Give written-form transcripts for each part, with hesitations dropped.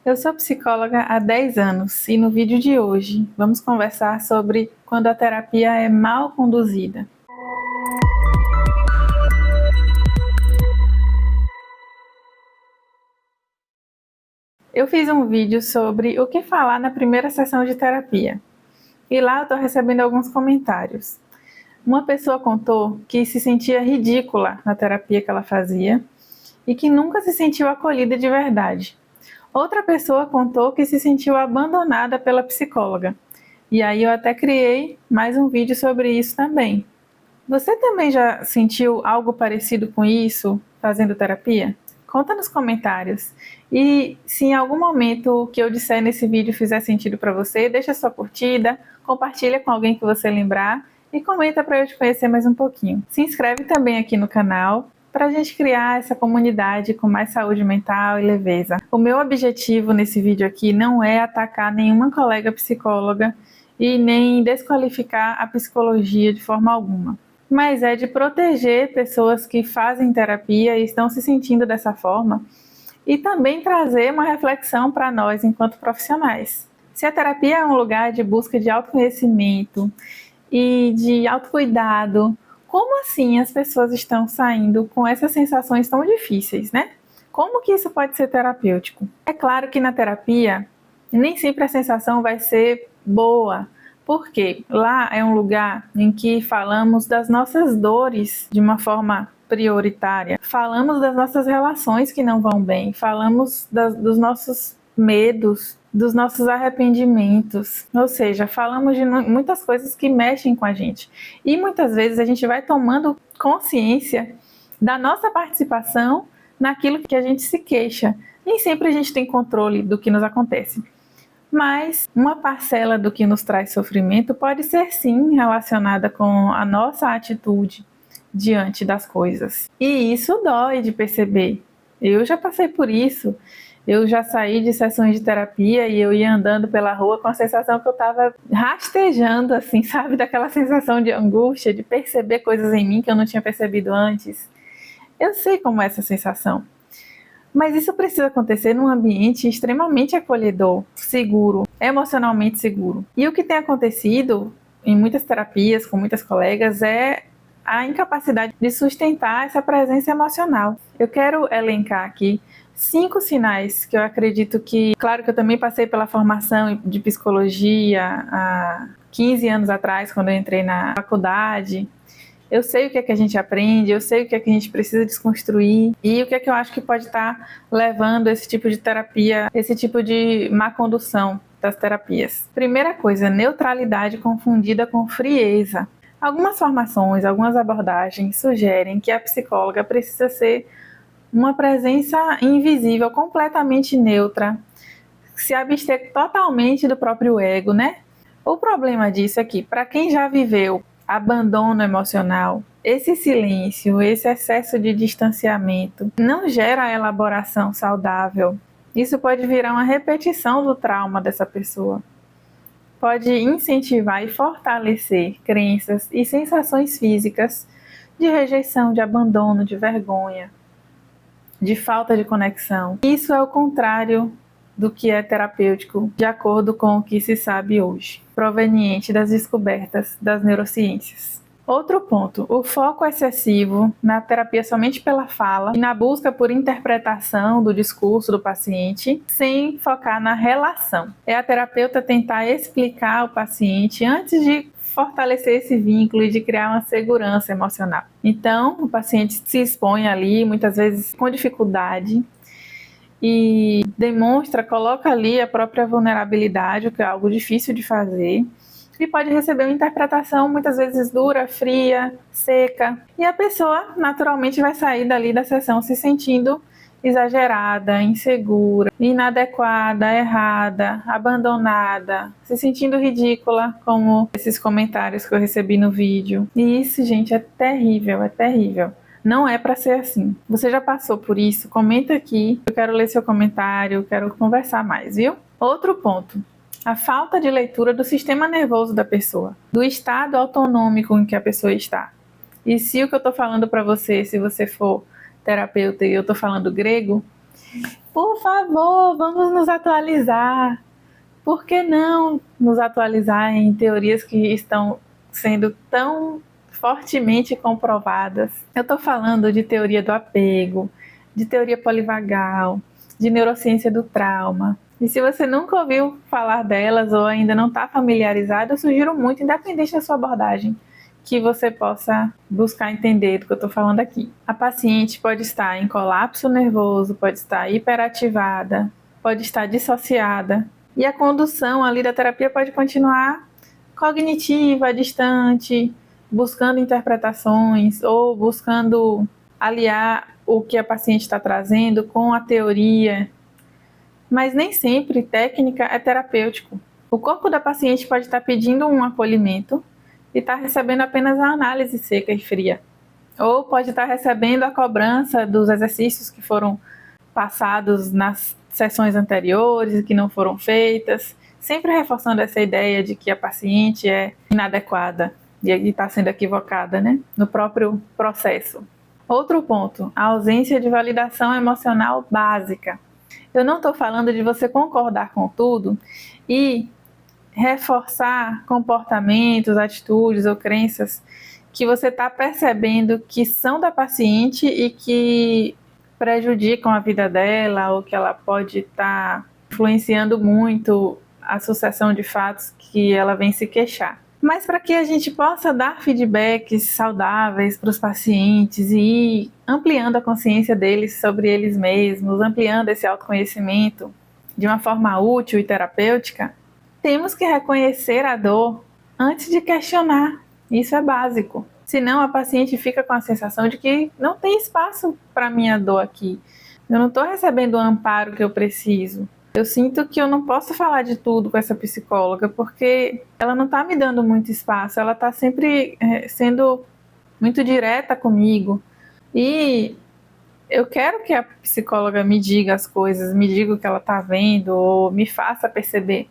Eu sou psicóloga há 10 anos e no vídeo de hoje vamos conversar sobre quando a terapia é mal conduzida. Eu fiz um vídeo sobre o que falar na primeira sessão de terapia e lá eu estou recebendo alguns comentários. Uma pessoa contou que se sentia ridícula na terapia que ela fazia e que nunca se sentiu acolhida de verdade. Outra pessoa contou que se sentiu abandonada pela psicóloga. E aí eu até criei mais um vídeo sobre isso também. Você também já sentiu algo parecido com isso fazendo terapia? Conta nos comentários. E se em algum momento o que eu disser nesse vídeo fizer sentido para você, deixa sua curtida, compartilha com alguém que você lembrar e comenta para eu te conhecer mais um pouquinho. Se inscreve também aqui no canal para a gente criar essa comunidade com mais saúde mental e leveza. O meu objetivo nesse vídeo aqui não é atacar nenhuma colega psicóloga e nem desqualificar a psicologia de forma alguma, mas é de proteger pessoas que fazem terapia e estão se sentindo dessa forma e também trazer uma reflexão para nós enquanto profissionais. Se a terapia é um lugar de busca de autoconhecimento e de autocuidado, como assim as pessoas estão saindo com essas sensações tão difíceis, né? Como que isso pode ser terapêutico? É claro que na terapia nem sempre a sensação vai ser boa, porque lá é um lugar em que falamos das nossas dores de uma forma prioritária, falamos das nossas relações que não vão bem, falamos dos nossos medos, dos nossos arrependimentos, ou seja, falamos de muitas coisas que mexem com a gente. E muitas vezes a gente vai tomando consciência da nossa participação naquilo que a gente se queixa. Nem sempre a gente tem controle do que nos acontece. Mas uma parcela do que nos traz sofrimento pode ser sim relacionada com a nossa atitude diante das coisas. E isso dói de perceber. Eu já passei por isso. Eu já saí de sessões de terapia e eu ia andando pela rua com a sensação que eu estava rastejando, assim, sabe? Daquela sensação de angústia, de perceber coisas em mim que eu não tinha percebido antes. Eu sei como é essa sensação. Mas isso precisa acontecer num ambiente extremamente acolhedor, seguro, emocionalmente seguro. E o que tem acontecido em muitas terapias, com muitas colegas, é a incapacidade de sustentar essa presença emocional. Eu quero elencar aqui 5 sinais que eu acredito que... Claro que eu também passei pela formação de psicologia há 15 anos atrás, quando eu entrei na faculdade. Eu sei o que é que a gente aprende, eu sei o que é que a gente precisa desconstruir e o que é que eu acho que pode estar levando esse tipo de terapia, esse tipo de má condução das terapias. Primeira coisa, neutralidade confundida com frieza. Algumas formações, algumas abordagens sugerem que a psicóloga precisa ser uma presença invisível, completamente neutra, se abster totalmente do próprio ego, né? O problema disso é que, para quem já viveu abandono emocional, esse silêncio, esse excesso de distanciamento não gera elaboração saudável. Isso pode virar uma repetição do trauma dessa pessoa. Pode incentivar e fortalecer crenças e sensações físicas de rejeição, de abandono, de vergonha, de falta de conexão. Isso é o contrário do que é terapêutico, de acordo com o que se sabe hoje, proveniente das descobertas das neurociências. Outro ponto, o foco excessivo na terapia somente pela fala e na busca por interpretação do discurso do paciente, sem focar na relação. É a terapeuta tentar explicar ao paciente antes de fortalecer esse vínculo e de criar uma segurança emocional. Então, o paciente se expõe ali, muitas vezes com dificuldade, e demonstra, coloca ali a própria vulnerabilidade, o que é algo difícil de fazer, e pode receber uma interpretação muitas vezes dura, fria, seca, e a pessoa naturalmente vai sair dali da sessão se sentindo exagerada, insegura, inadequada, errada, abandonada, se sentindo ridícula, como esses comentários que eu recebi no vídeo. E isso, gente, é terrível, é terrível. Não é para ser assim. Você já passou por isso? Comenta aqui. Eu quero ler seu comentário, quero conversar mais, viu? Outro ponto. A falta de leitura do sistema nervoso da pessoa, do estado autonômico em que a pessoa está. E se o que eu estou falando para você, se você for terapeuta e eu estou falando grego, Por favor, vamos nos atualizar. Por que não nos atualizar em teorias que estão sendo tão fortemente comprovadas? Eu estou falando de teoria do apego, de teoria polivagal, de neurociência do trauma. E se você nunca ouviu falar delas ou ainda não está familiarizado, eu sugiro muito, independente da sua abordagem, que você possa buscar entender do que eu estou falando aqui. A paciente pode estar em colapso nervoso, pode estar hiperativada, pode estar dissociada, e a condução ali da terapia pode continuar cognitiva, distante, buscando interpretações ou buscando aliar o que a paciente está trazendo com a teoria, mas nem sempre técnica é terapêutico. O corpo da paciente pode estar pedindo um acolhimento e estar recebendo apenas a análise seca e fria, ou pode estar recebendo a cobrança dos exercícios que foram passados nas sessões anteriores e que não foram feitas, sempre reforçando essa ideia de que a paciente é inadequada e está sendo equivocada, né, no próprio processo. Outro ponto, a ausência de validação emocional básica. Eu não estou falando de você concordar com tudo e reforçar comportamentos, atitudes ou crenças que você está percebendo que são da paciente e que prejudicam a vida dela ou que ela pode estar influenciando muito a sucessão de fatos que ela vem se queixar. Mas para que a gente possa dar feedbacks saudáveis para os pacientes e ir ampliando a consciência deles sobre eles mesmos, ampliando esse autoconhecimento de uma forma útil e terapêutica, temos que reconhecer a dor antes de questionar. Isso é básico. Senão a paciente fica com a sensação de que não tem espaço para minha dor aqui. Eu não estou recebendo o amparo que eu preciso. Eu sinto que eu não posso falar de tudo com essa psicóloga, porque ela não está me dando muito espaço, ela está sempre sendo muito direta comigo. E eu quero que a psicóloga me diga as coisas, me diga o que ela está vendo, ou me faça perceber.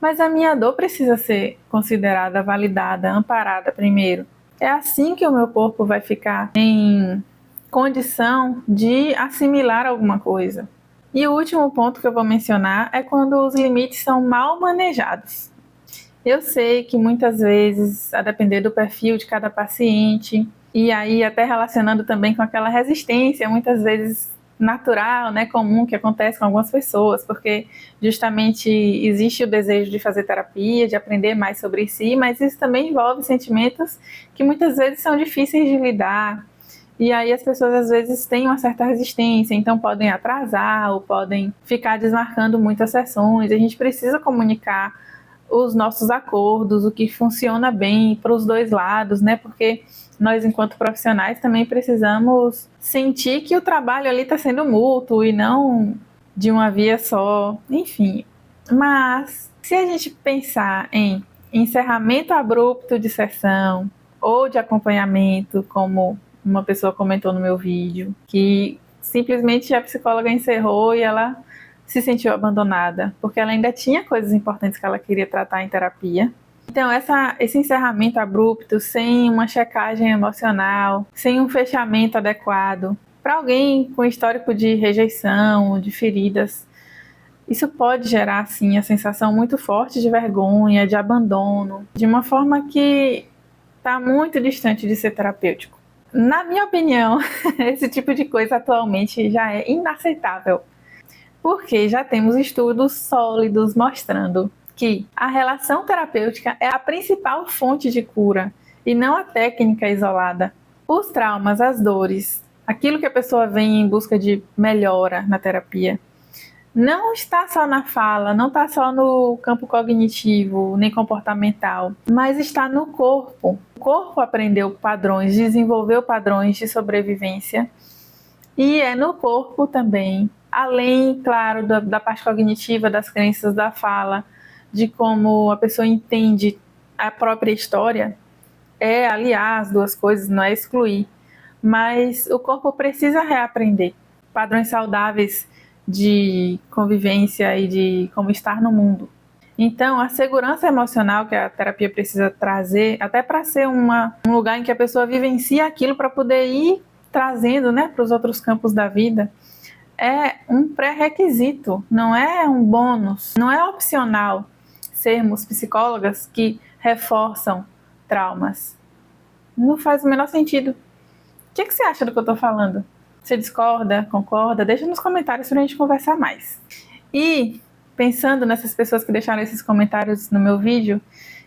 Mas a minha dor precisa ser considerada, validada, amparada primeiro. É assim que o meu corpo vai ficar em condição de assimilar alguma coisa. E o último ponto que eu vou mencionar é quando os limites são mal manejados. Eu sei que muitas vezes, a depender do perfil de cada paciente, e aí até relacionando também com aquela resistência, muitas vezes natural, né, comum que acontece com algumas pessoas, porque justamente existe o desejo de fazer terapia, de aprender mais sobre si, mas isso também envolve sentimentos que muitas vezes são difíceis de lidar. E aí as pessoas às vezes têm uma certa resistência, então podem atrasar ou podem ficar desmarcando muitas sessões. A gente precisa comunicar os nossos acordos, o que funciona bem para os dois lados, né? Porque nós, enquanto profissionais, também precisamos sentir que o trabalho ali está sendo mútuo e não de uma via só, enfim. Mas se a gente pensar em encerramento abrupto de sessão ou de acompanhamento, como uma pessoa comentou no meu vídeo, que simplesmente a psicóloga encerrou e ela se sentiu abandonada, porque ela ainda tinha coisas importantes que ela queria tratar em terapia. Então, esse encerramento abrupto, sem uma checagem emocional, sem um fechamento adequado, para alguém com histórico de rejeição, de feridas, isso pode gerar, sim, a sensação muito forte de vergonha, de abandono, de uma forma que está muito distante de ser terapêutico. Na minha opinião, esse tipo de coisa atualmente já é inaceitável, porque já temos estudos sólidos mostrando que a relação terapêutica é a principal fonte de cura e não a técnica isolada. Os traumas, as dores, aquilo que a pessoa vem em busca de melhora na terapia, não está só na fala, não está só no campo cognitivo nem comportamental, mas está no corpo. O corpo aprendeu padrões, desenvolveu padrões de sobrevivência e é no corpo também, além, claro, da parte cognitiva, das crenças, da fala, de como a pessoa entende a própria história, é aliar as duas coisas, não é excluir, mas o corpo precisa reaprender padrões saudáveis de convivência e de como estar no mundo. Então, a segurança emocional que a terapia precisa trazer, até para ser um lugar em que a pessoa vivencia aquilo para poder ir trazendo, né, para os outros campos da vida, é um pré-requisito, não é um bônus, não é opcional sermos psicólogas que reforçam traumas. Não faz o menor sentido. O que você acha do que eu estou falando? Você discorda, concorda? Deixa nos comentários para a gente conversar mais. E, pensando nessas pessoas que deixaram esses comentários no meu vídeo,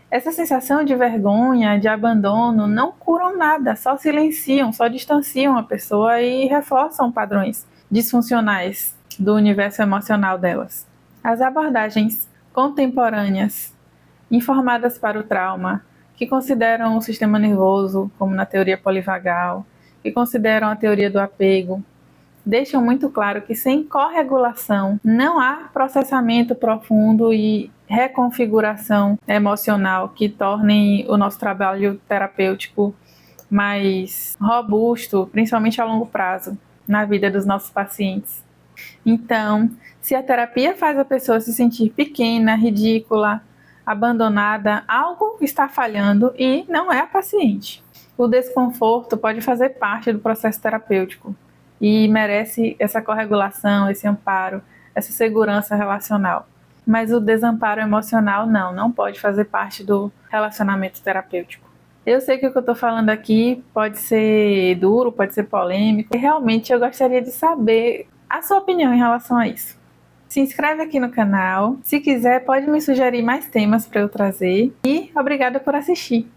essa sensação de vergonha, de abandono, não curam nada, só silenciam, só distanciam a pessoa e reforçam padrões disfuncionais do universo emocional delas. As abordagens contemporâneas, informadas para o trauma, que consideram o sistema nervoso, como na teoria polivagal, que consideram a teoria do apego, deixam muito claro que sem corregulação não há processamento profundo e reconfiguração emocional que tornem o nosso trabalho terapêutico mais robusto, principalmente a longo prazo, na vida dos nossos pacientes. Então, se a terapia faz a pessoa se sentir pequena, ridícula, abandonada, algo está falhando e não é a paciente. O desconforto pode fazer parte do processo terapêutico e merece essa corregulação, esse amparo, essa segurança relacional. Mas o desamparo emocional não pode fazer parte do relacionamento terapêutico. Eu sei que o que eu estou falando aqui pode ser duro, pode ser polêmico, e realmente eu gostaria de saber a sua opinião em relação a isso. Se inscreve aqui no canal, se quiser pode me sugerir mais temas para eu trazer e obrigada por assistir.